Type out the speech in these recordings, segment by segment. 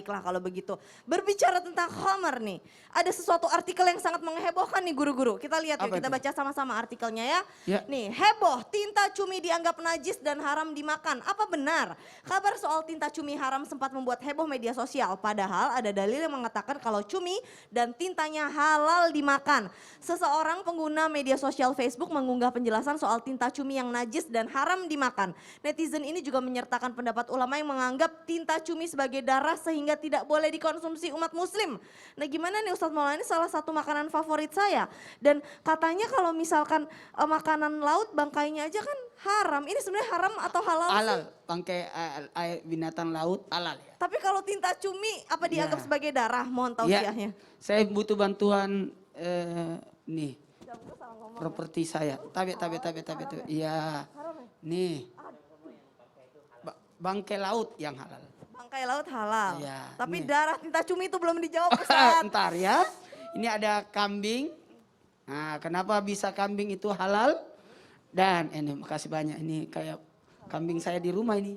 Baiklah kalau begitu. Berbicara tentang khamar nih. Ada sesuatu artikel yang sangat menghebohkan nih guru-guru. Kita lihat yuk, Apa kita itu? baca sama-sama artikelnya ya. Ya. Nih, heboh tinta cumi dianggap najis dan haram dimakan. Apa benar? Kabar soal tinta cumi haram sempat membuat heboh media sosial. Padahal ada dalil yang mengatakan kalau cumi dan tintanya halal dimakan. Seseorang pengguna media sosial Facebook mengunggah penjelasan soal tinta cumi yang najis dan haram dimakan. Netizen ini juga menyertakan pendapat ulama yang menganggap tinta cumi sebagai darah sehingga tidak boleh dikonsumsi umat muslim. Nah gimana nih Ustadz Maulana, ini salah satu makanan favorit saya. Dan katanya kalau misalkan makanan laut bangkainya aja kan haram. Ini sebenarnya haram atau halal Halal, sih? bangkai binatang laut halal ya. Tapi kalau tinta cumi apa dianggap Ya. sebagai darah? Mohon Ya, tausiahnya. saya butuh bantuan nih properti saya. Tabe. Iya, nih bangkai laut yang halal. Bangkai laut halal. Iya, Tapi nih. darah tinta cumi itu belum dijawab Ustadz. Ntar ya, ini ada kambing. Nah, kenapa bisa kambing itu halal? Dan ini makasih banyak, ini kayak kambing saya di rumah ini.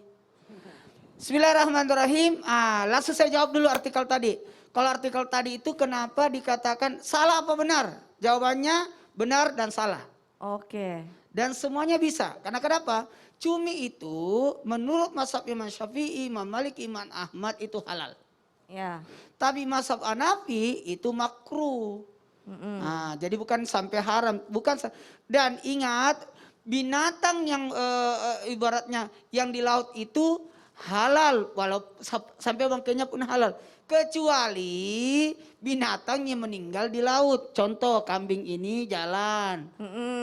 Bismillahirrahmanirrahim. Langsung saya jawab dulu artikel tadi. Kalau artikel tadi itu kenapa dikatakan salah apa benar? Jawabannya benar dan salah. Oke. Dan semuanya bisa. Karena kenapa? Cumi itu menurut mazhab Imam Syafi'i, Imam Malik, Imam Ahmad itu halal. Ya. Tapi mazhab Hanafi itu makruh. Nah, jadi bukan sampai haram, dan ingat binatang yang ibaratnya yang di laut itu halal walau sampai bangkainya pun halal kecuali binatang yang meninggal di laut. Contoh kambing ini jalan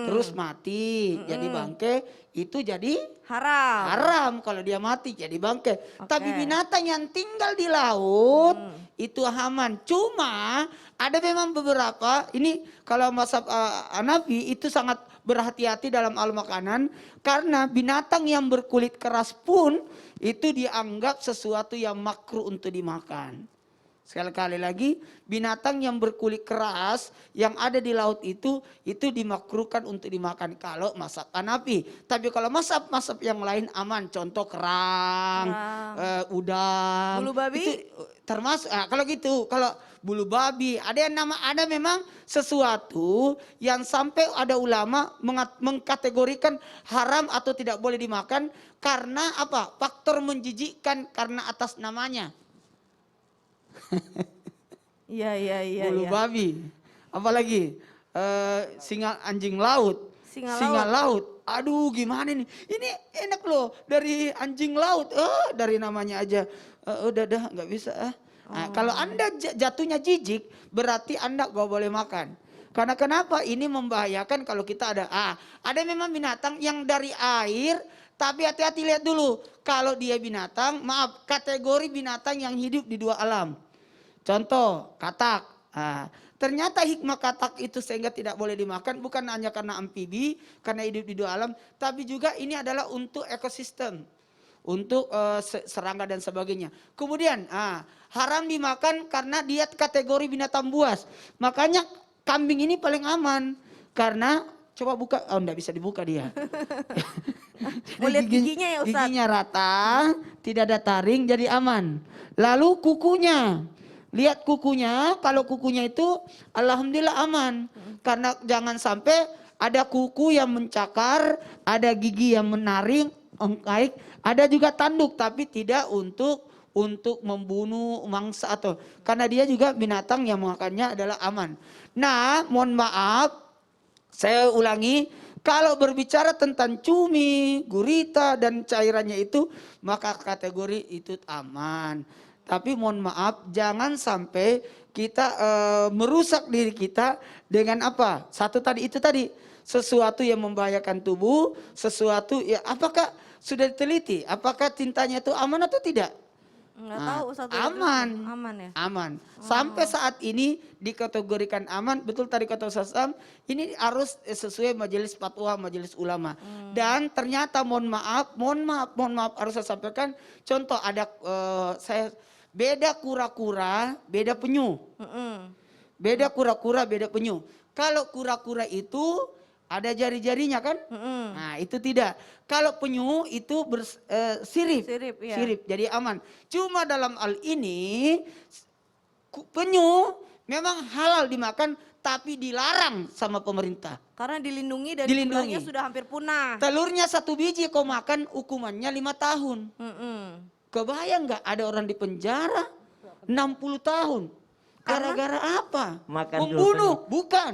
terus mati jadi bangkai itu jadi haram kalau dia mati jadi bangkai. Tapi binatang yang tinggal di laut itu aman. Cuma ada memang beberapa ini kalau mazhab Hanafi itu sangat berhati-hati dalam hal makanan karena binatang yang berkulit keras pun itu dianggap sesuatu yang makruh untuk dimakan. Sekali lagi binatang yang berkulit keras yang ada di laut itu dimakruhkan untuk dimakan kalau mazhab Hanafi. Tapi kalau mazhab yang lain aman. Contoh kerang, udang. Bulu babi? Itu termasuk. Kalau gitu, kalau bulu babi ada memang sesuatu yang sampai ada ulama mengkategorikan haram atau tidak boleh dimakan karena apa? Faktor menjijikkan karena atas namanya. Iya. Bulu babi, apalagi singa anjing laut, singa laut. Aduh gimana nih? Ini enak loh dari anjing laut. Dari namanya aja udah nggak bisa. Nah, kalau Anda jatuhnya jijik, berarti Anda gak boleh makan. Karena kenapa? Ini membahayakan kalau kita ada memang binatang yang dari air. Tapi hati-hati lihat dulu. Kalau dia binatang, kategori binatang yang hidup di dua alam. Contoh, katak. Ternyata hikmah katak itu sehingga tidak boleh dimakan bukan hanya karena amfibi, karena hidup di dua alam. Tapi juga ini adalah untuk ekosistem. Untuk serangga dan sebagainya. Kemudian haram dimakan karena dia kategori binatang buas. Makanya kambing ini paling aman. Karena coba buka, enggak bisa dibuka dia. Mau lihat giginya ya Ustadz? Giginya rata, tidak ada taring jadi aman. Lalu kukunya. Lihat kukunya, kalau kukunya itu alhamdulillah aman. Karena jangan sampai ada kuku yang mencakar, ada gigi yang menaring, mengkait, ada juga tanduk tapi tidak untuk membunuh mangsa atau karena dia juga binatang yang makannya adalah aman. Nah, mohon maaf, saya ulangi, kalau berbicara tentang cumi, gurita dan cairannya itu maka kategori itu aman. Tapi mohon maaf, jangan sampai kita merusak diri kita dengan apa? Itu tadi sesuatu yang membahayakan tubuh, sesuatu ya apakah sudah diteliti? Apakah tintanya itu aman atau tidak? Nggak tahu Ustadz. Aman. Aman ya? Aman. Sampai saat ini dikategorikan aman. Betul tadi kata Ustaz Sam, ini harus sesuai majelis fatwa, majelis ulama. Dan ternyata mohon maaf harus saya sampaikan. Contoh ada beda kura-kura, beda penyu. Beda kura-kura, beda penyu. Kalau kura-kura itu ada jari-jarinya kan? Mm-mm. Nah itu tidak. Kalau penyu itu sirip. Sirip, iya. Sirip, jadi aman. Cuma dalam hal ini penyu memang halal dimakan tapi dilarang sama pemerintah. Karena dilindungi dan Dilindungi. jumlahnya sudah hampir punah. Telurnya 1 biji kau makan hukumannya 5 tahun. Mm-mm. Kebayang nggak ada orang di penjara 60 tahun. Gara-gara apa? Makan telur Membunuh, bukan.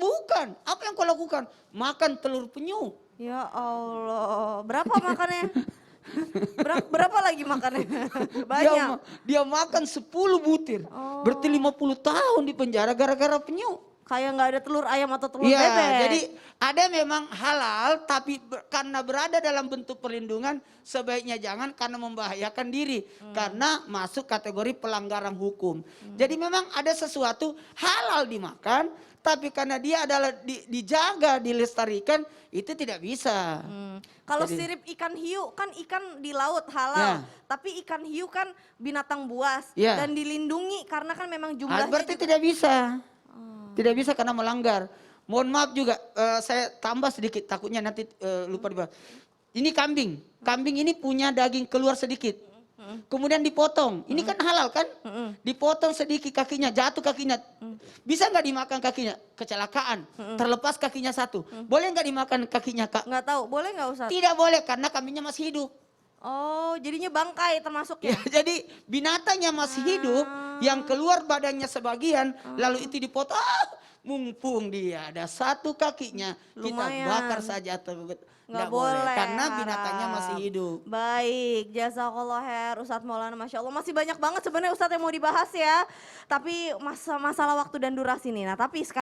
Bukan. Apa yang kau lakukan? Makan telur penyu. Ya Allah, berapa makannya? Berapa lagi makannya? Banyak. Dia makan 10 butir. Oh. Berarti 50 tahun di penjara gara-gara penyu. Kayak nggak ada telur ayam atau telur Iya, bebek. jadi ada memang halal tapi karena berada dalam bentuk perlindungan sebaiknya jangan karena membahayakan diri. Karena masuk kategori pelanggaran hukum. Jadi memang ada sesuatu halal dimakan tapi karena dia adalah dijaga, dilestarikan itu tidak bisa. Kalau Jadi- sirip ikan hiu kan ikan di laut halal, Ya. tapi ikan hiu kan binatang buas Ya. dan dilindungi karena kan memang jumlahnya Berarti juga- tidak bisa. Tidak bisa karena melanggar. Mohon maaf juga saya tambah sedikit takutnya nanti lupa dibahas. Ini kambing. Kambing ini punya daging keluar sedikit. Kemudian dipotong. Ini kan halal kan? Dipotong sedikit kakinya, jatuh kakinya. Bisa nggak dimakan kakinya? Kecelakaan. Terlepas kakinya 1. Boleh nggak dimakan kakinya, Kak? nggak tahu, boleh nggak Ustaz? Tidak boleh karena kambingnya masih hidup. Oh, jadinya bangkai termasuk ya? Ya, jadi binatangnya masih hidup, yang keluar badannya sebagian, lalu itu dipotong. Mumpung dia ada 1 kakinya, kita Lumayan. bakar saja. Nggak boleh, karena binatangnya haram. masih hidup. Baik, jazakallah khair Ustadz Maulana, Masya Allah. Masih banyak banget sebenarnya Ustadz yang mau dibahas ya. Tapi masalah waktu dan durasi nih. Nah tapi sekarang